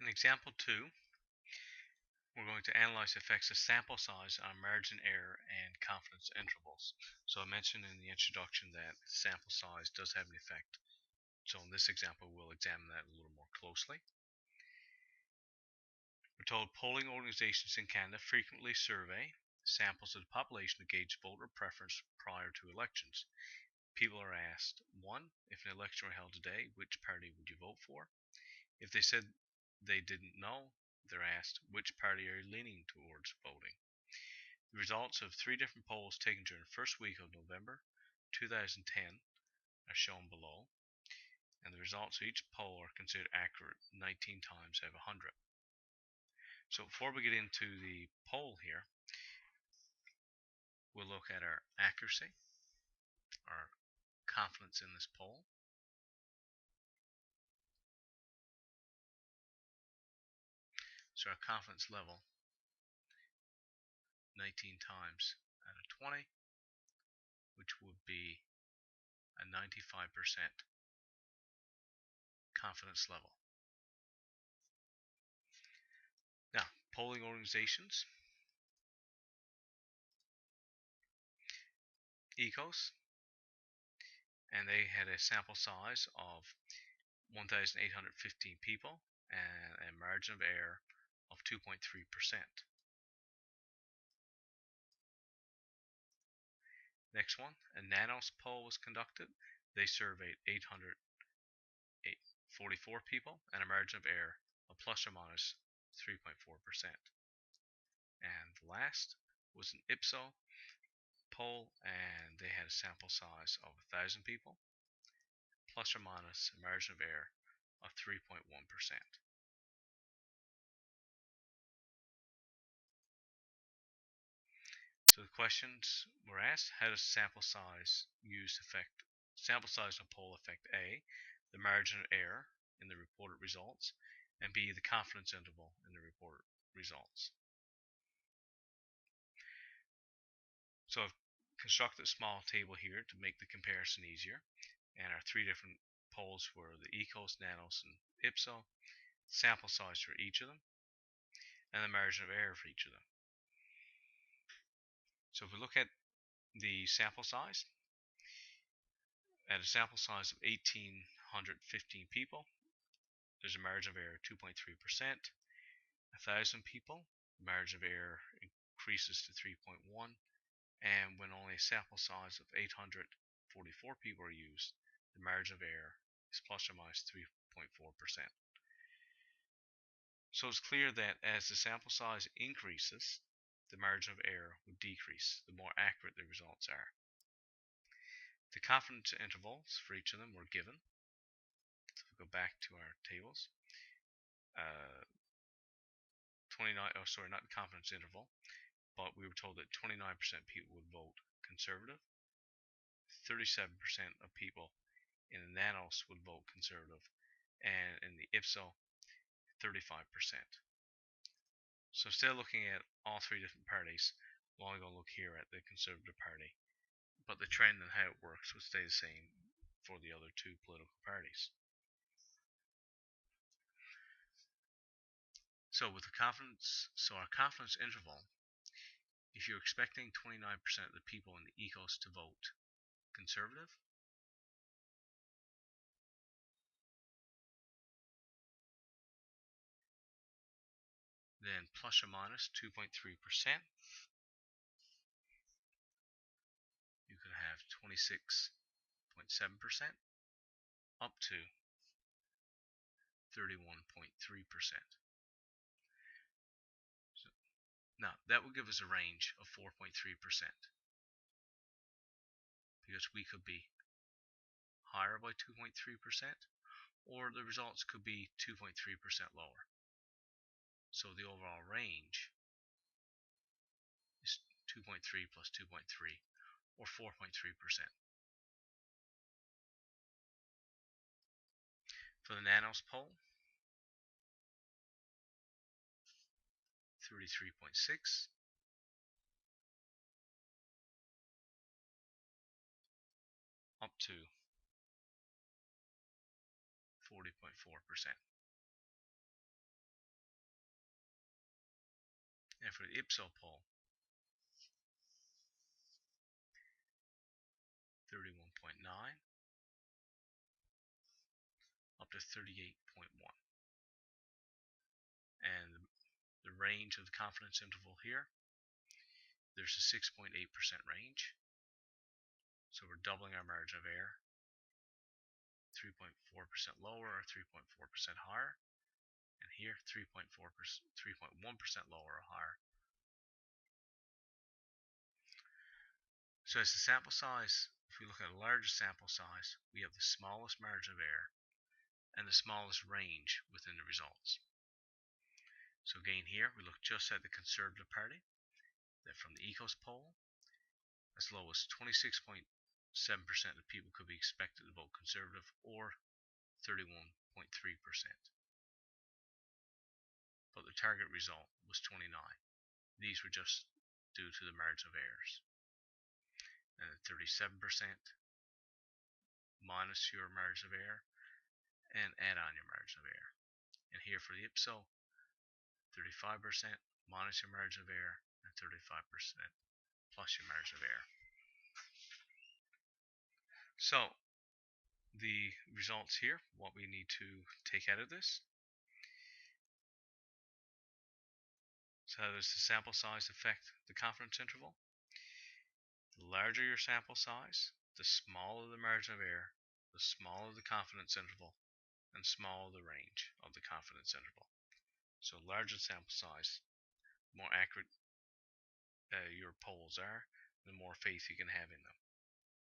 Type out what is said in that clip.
In example 2, we're going to analyze the effects of sample size on margin error and confidence intervals. So I mentioned in the introduction that sample size does have an effect. So in this example, we'll examine that a little more closely. We're told polling organizations in Canada frequently survey samples of the population to gauge voter preference prior to elections. People are asked, 1. If an election were held today, which party would you vote for? If they said they didn't know, they're asked, which party are you leaning towards voting? The results of 3 different polls taken during the first week of November 2010 are shown below, and the results of each poll are considered accurate 19 times out of 100. So before we get into the poll here, we'll look at our accuracy, our confidence in this poll. So our confidence level, 19 times out of 20, which would be a 95% confidence level. Now, polling organizations, ECOS, and they had a sample size of 1,815 people and a margin of error of 2.3%. Next one, a Nanos poll was conducted. They surveyed 844 people and a margin of error of plus or minus 3.4%. And the last was an Ipsos poll, and they had a sample size of 1,000 people, plus or minus a margin of error of 3.1%. So the questions were asked: how does sample size of poll affect A, the margin of error in the reported results, and B, the confidence interval in the reported results? So I've constructed a small table here to make the comparison easier, and our 3 different polls were the ECOS, Nanos, and Ipsos, sample size for each of them, and the margin of error for each of them. So if we look at the sample size, at a sample size of 1,815 people, there's a margin of error of 2.3%. 1,000 people, the margin of error increases to 3.1, and when only a sample size of 844 people are used, the margin of error is plus or minus 3.4%. So it's clear that as the sample size increases, the margin of error would decrease, the more accurate the results are. The confidence intervals for each of them were given. So we go back to our tables. not the confidence interval, but we were told that 29% people would vote conservative, 37% of people in the Nanos would vote conservative, and in the Ipsos, 35%. So instead of looking at all 3 different parties, we're only going to look here at the Conservative Party, but the trend and how it works would stay the same for the other 2 political parties. So with our confidence interval, if you're expecting 29% of the people in the ECOS to vote conservative, then plus or minus 2.3%, you could have 26.7% up to 31.3%. So, now, that would give us a range of 4.3%, because we could be higher by 2.3%, or the results could be 2.3% lower. So the overall range is 2.3 plus 2.3, or 4.3%. For the Nanos poll, 33.6, up to 40.4%. And for the ipso poll, 31.9 up to 38.1. And the range of the confidence interval here, there's a 6.8% range. So we're doubling our margin of error, 3.4% lower or 3.4% higher. And here, 3.1% lower or higher. So as the sample size, if we look at a larger sample size, we have the smallest margin of error and the smallest range within the results. So again here, we look just at the Conservative Party, that from the Ecos poll, as low as 26.7% of people could be expected to vote Conservative, or 31.3%. But the target result was 29. These were just due to the margin of errors. And at 37%, minus your margin of error and add on your margin of error. And here for the ipso, 35% minus your margin of error and 35% plus your margin of error. So the results here, what we need to take out of this. So how does the sample size affect the confidence interval? The larger your sample size, the smaller the margin of error, the smaller the confidence interval, and smaller the range of the confidence interval. So larger sample size, more accurate your polls are, the more faith you can have in them.